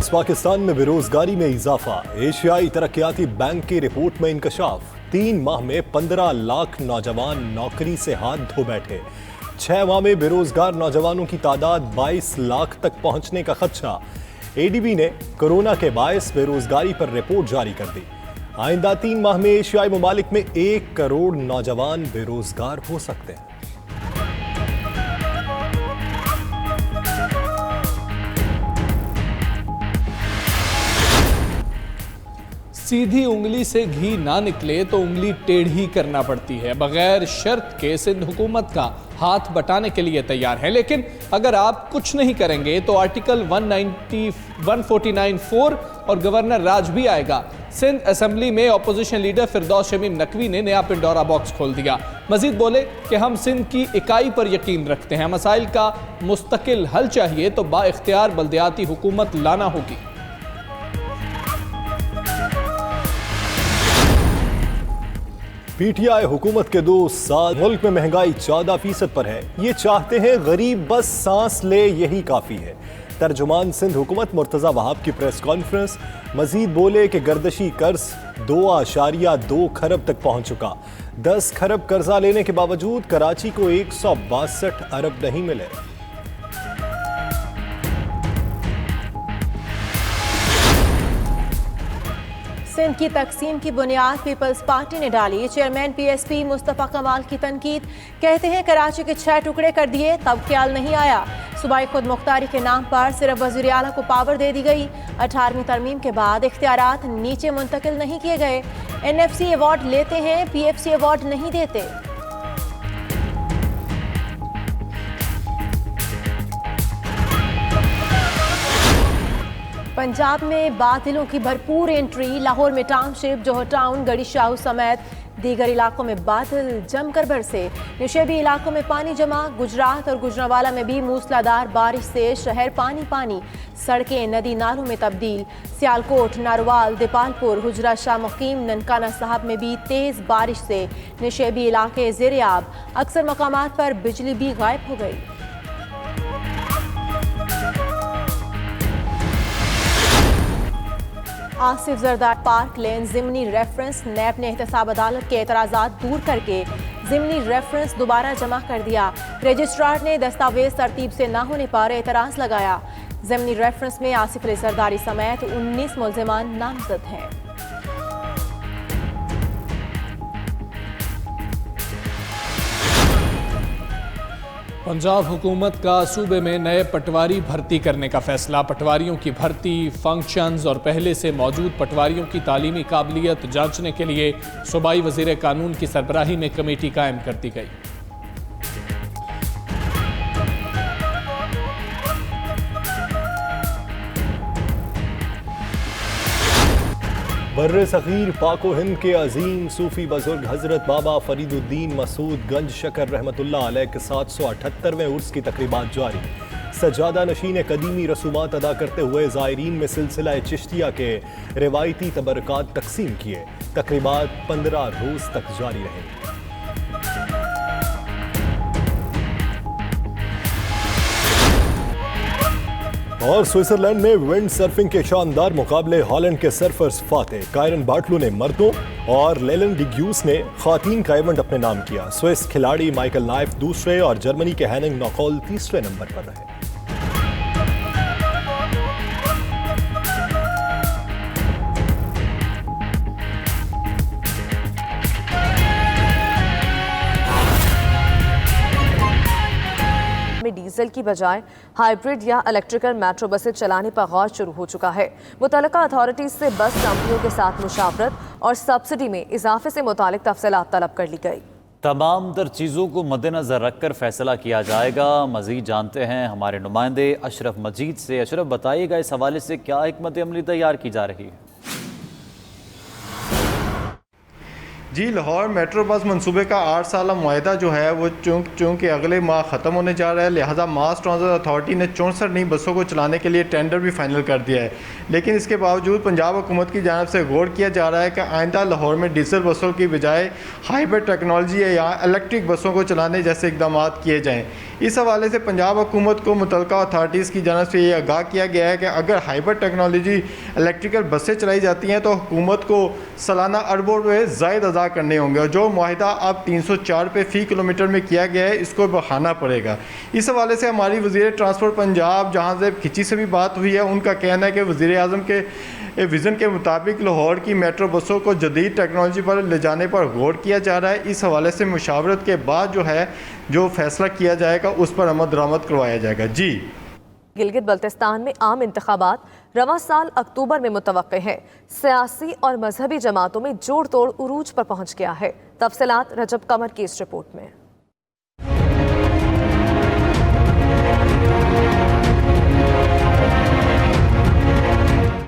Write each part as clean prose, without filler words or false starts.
बरअक्स पाकिस्तान में बेरोजगारी में इजाफा। एशियाई तरक्याती बैंक की रिपोर्ट में इंकशाफ। 3 माह में 15 लाख नौजवान नौकरी से हाथ धो बैठे। 6 माह में बेरोजगार नौजवानों की तादाद 22 लाख तक पहुंचने का खदशा। एडीबी ने कोरोना के बायस बेरोजगारी पर रिपोर्ट जारी कर दी। आइंदा 3 माह में एशियाई ममालिक में 1 करोड़ नौजवान बेरोजगार हो सकते हैं। सीधी उंगली से घी ना निकले तो उंगली टेढ़ी करना पड़ती है। बगैर शर्त के सिंध हुकूमत का हाथ बटाने के लिए तैयार है, लेकिन अगर आप कुछ नहीं करेंगे तो आर्टिकल 149(4) और गवर्नर राज भी आएगा। सिंध असेंबली में अपोजिशन लीडर फिरदौस शमीम नकवी ने नया पिंडोरा बॉक्स खोल दिया। मजीद बोले कि हम सिंध की इकाई पर यकीन रखते हैं। मसाइल का मुस्तकिल हल चाहिए तो बाइख्तियार बल्दियाती हुकूमत लाना होगी। पीटीआई हुकूमत के 2 साल मुल्क में महंगाई 14% पर है। ये चाहते हैं गरीब बस सांस ले, यही काफी है। तर्जुमान सिंध हुकूमत मुर्तजा वहाब की प्रेस कॉन्फ्रेंस। मजीद बोले कि गर्दशी कर्ज 2.2 खरब तक पहुंच चुका। 10 खरब कर्जा लेने के बावजूद कराची को 162 अरब नहीं मिले। सिंध की तकसीम की बुनियाद पीपल्स पार्टी ने डाली। चेयरमैन पीएसपी मुस्तफा कमाल की तनकीद। कहते हैं कराची के 6 टुकड़े कर दिए तब ख्याल नहीं आया। सूबाई खुद मुख्तारी के नाम पर सिर्फ वज़ीर आला को पावर दे दी गई। 18वीं तरमीम के बाद इख्तियारात नीचे मुंतकिल नहीं किए गए। एनएफसी अवार्ड लेते हैं, पीएफसी अवार्ड नहीं देते। पंजाब में बादलों की भरपूर एंट्री। लाहौर में टाउनशिप, जोहर टाउन, गढ़ी शाहू समेत दीगर इलाकों में बादल जमकर बरसे। निशेबी इलाकों में पानी जमा। गुजरात और गुजरांवाला में भी मूसलाधार बारिश से शहर पानी पानी। सड़कें नदी नालों में तब्दील। सियालकोट, नारवाल, दीपालपुर, हुजरा शाह मुकीम, ननकाना साहब में भी तेज बारिश से निशेबी इलाके ज़ेर-ए-आब। अक्सर मकामात पर बिजली भी गायब हो गई। आसिफ जरदार पार्क लेन ज़िमनी रेफरेंस। नैब ने एहतसाब अदालत के एतराज़ात दूर करके ज़िमनी रेफरेंस दोबारा जमा कर दिया। रजिस्ट्रार ने दस्तावेज तरतीब से न होने पर एतराज़ लगाया। ज़िमनी रेफरेंस में आसिफ अली जरदारी समेत 19 मुल्ज़िमान नामजद हैं। पंजाब हुकूमत का सूबे में नए पटवारी भर्ती करने का फैसला। पटवारियों की भर्ती, फंक्शंस और पहले से मौजूद पटवारियों की तालीमी काबिलियत जांचने के लिए सूबाई वज़ीर कानून की सरबराही में कमेटी कायम कर दी गई। बर्रे सग़ीर पाको हिंद के अजीम सूफी बुजुर्ग हज़रत बाबा फरीदुद्दीन मसूद गंज शकर रहमतुल्लाह अलैह के 778वें उर्स की तकरीबात जारी। सजादा नशीन कदीमी रसूमात अदा करते हुए ज़ायरीन में सिलसिला चिश्तिया के रिवायती तबरकात तकसीम किए। तकरीबात 15 रोज़ तक जारी रहेंगी। और स्विट्जरलैंड में विंड सर्फिंग के शानदार मुकाबले हॉलैंड के सर्फर्स फाते। कायरन बार्टलो ने मर्दों और लेलन डिग्यूस ने खातीन का इवेंट अपने नाम किया। स्विस खिलाड़ी माइकल नाइफ दूसरे और जर्मनी के हैनिंग नॉकॉल तीसरे नंबर पर रहे। डीजल की बजाय हाइब्रिड या इलेक्ट्रिकल मेट्रो बसें चलाने पर गौर शुरू हो चुका है। मुतल्लिका अथॉरिटीज से बस कंपनियों के साथ मुशावरत और सब्सिडी में इजाफे से मुतालिक तफसीलात तलब कर ली गई। तमाम तर चीज़ों को मद्देनजर रखकर फैसला किया जाएगा। मजीद जानते हैं हमारे नुमाइंदे अशरफ मजीद से। अशरफ, बताइएगा इस हवाले से क्या हिकमत अमली तैयार की जा रही है? जी, लाहौर मेट्रो बस मंसूबे का 8 साला मुआहदा जो है वो चूँकि अगले माह ख़त्म होने जा रहा है, लिहाजा मास ट्रांसपोर्ट अथॉरिटी ने 64 नई बसों को चलाने के लिए टेंडर भी फाइनल कर दिया है। लेकिन इसके बावजूद पंजाब हुकूमत की जानिब से गौर किया जा रहा है कि आइंदा लाहौर में डीजल बसों की बजाय हाइब्रिड टेक्नोलॉजी या इलेक्ट्रिक बसों को चलाने जैसे इकदाम किए जाएँ। इस हवाले से पंजाब हुकूमत को मुतल्लिका अथॉरिटीज़ की जानिब से ये आगाह किया गया है कि अगर हाइब्रिड टेक्नोलॉजी इलेक्ट्रिकल बसें चलाई जाती हैं तो हुकूमत को सालाना अरबों रुपये ज़ायद अदा करने होंगे और जो मुआहिदा अब 304 रुपये फ़ी किलोमीटर में किया गया है इसको बढ़ाना पड़ेगा। इस हवाले से हमारी वज़ीर ट्रांसपोर्ट पंजाब जहां से खिची से भी बात हुई है, उनका कहना है कि वज़ीर आज़म के विज़न के मुताबिक लाहौर की मेट्रो बसों को जदीद टेक्नोलॉजी पर ले जाने पर गौर किया जा रहा है। इस हवाले से मुशावरत के बाद जो फैसला किया जाएगा उस पर अमल दरामद करवाया जाएगा। जी, गिलगित बल्तिस्तान में आम इंतखाबात रवां साल अक्टूबर में मुतवक्के हैं। सियासी और मजहबी जमातों में जोड़ तोड़ उरूज पर पहुंच गया है। तफसीलात रजब कमर की इस रिपोर्ट में।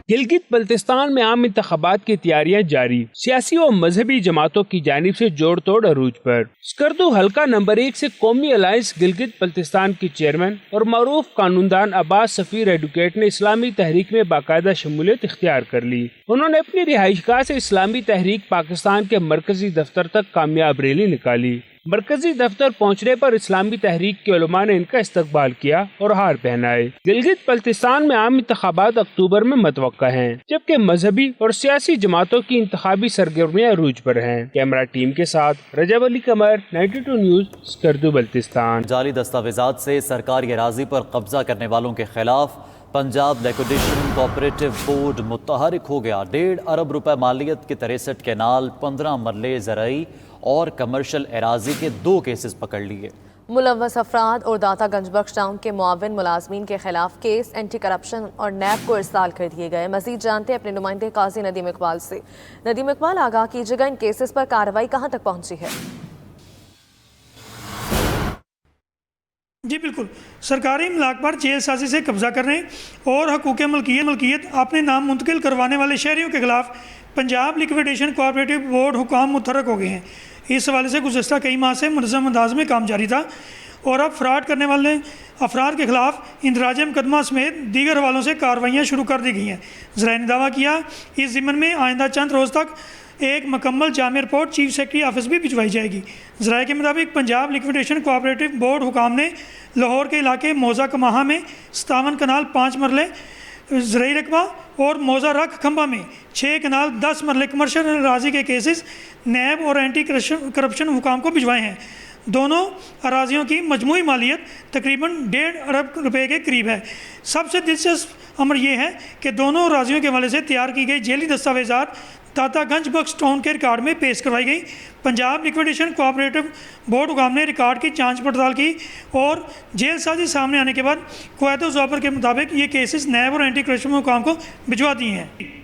गिलगित बल्तिस्तान में आम इंतखाबात की तैयारियां जारी, सियासी और मजहबी जमातों की जानिब से जोड़ तोड़ अरूज पर। स्कर्दू हल्का नंबर 1 से कौमी अलायंस गिलगित बल्तिस्तान की चेयरमैन और मरूफ कानूनदान अब्बास सफीर एडवोकेट ने इस्लामी तहरीक में बाकायदा शमूलियत इख्तियार कर ली। उन्होंने अपनी रिहाइशगाह से इस्लामी तहरीक पाकिस्तान के मरकजी दफ्तर तक कामयाब रैली निकाली। मरकजी दफ्तर पहुंचने पर इस्लामी तहरीक के उलमा ने इनका इस्तकबाल किया और हार पहनाए। गिलगित बल्तिस्तान में आम इंतखाबात अक्टूबर में मुतवक्का हैं, जबकि मजहबी और सियासी जमातों की इंतखाबी सरगर्मियां अरूज पर हैं। कैमरा टीम के साथ रजब अली कमर, 92 न्यूज, स्कर्दू बल्तिस्तान। जाली दस्तावेजात से सरकारी अराजी पर कब्जा करने वालों के खिलाफ पंजाब लिक्विडेशन कोऑपरेटिव बोर्ड मुतहरिक हो गया। 1.5 अरब रुपए मालियत के 63 कैनाल, 15 मरले ज़राई और कमर्शल एराजी के 2 केसेस पकड़ लिए। मुलव्वस अफराद और दाता गंजबख्श टाउन के मुआविन मुलाजमीन के खिलाफ केस एंटी करप्शन और नैब को इरसाल कर दिए गए। मजीद जानते हैं अपने नुमाइंदे काजी नदीम इकबाल से। नदीम इकबाल, आगाह कीजिएगा, इन केसेस पर कार्रवाई कहाँ तक पहुंची है? जी बिल्कुल, सरकारी इमलाक पर जेलसाजी से कब्जा करने और हकूक़ मलकियत अपने नाम मुंतकिल करवाने वाले शहरियों के खिलाफ पंजाब लिक्विडेशन कोऑपरेटिव बोर्ड हुकाम मुतहरक हो गए हैं। इस हवाले से गुज़श्ता कई माह से मुनज़्ज़म अंदाज में काम जारी था और अब फ्रॉड करने वाले अफराद के खिलाफ इंदराज मुकदमा समेत दीगर हवालों से कार्रवाइयाँ शुरू कर दी गई हैं। ज़राए ने दावा किया इस ज़िम्मन में आइंदा चंद रोज़ तक एक मुकम्मल Jami report chief secretary office भी भिजवाई जाएगी। ज़राए के मुताबिक पंजाब लिक्विडेशन कोऑपरेटिव बोर्ड हुकाम ने लाहौर के इलाके मौजा कमाहा में 57 कनाल 5 मरले ज़राई रकबा और मौजा रख खंबा में 6 कनाल 10 मरले कमर्शल अराजी के केसेस नैब और एंटी करप्शन हुकाम को भिजवाए हैं। दोनों अराजियों की मजमूई मालियत तकरीबन 1.5 अरब रुपए के करीब है। सबसे दिलचस्प अमर यह है कि दोनों अराजियों के हवाले से तैयार की गई जेली दस्तावेजात दाता गंजबख्श टाउन के रिकॉर्ड में पेश करवाई गई। पंजाब लिक्विडेशन कोऑपरेटिव बोर्ड हुकाम ने रिकॉर्ड की जांच पड़ताल की और जेलसाजी सामने आने के बाद क़वायद व ज़वाबित के मुताबिक ये केसेस नैब और एंटी करप्शन हुकाम को भिजवा दिए हैं।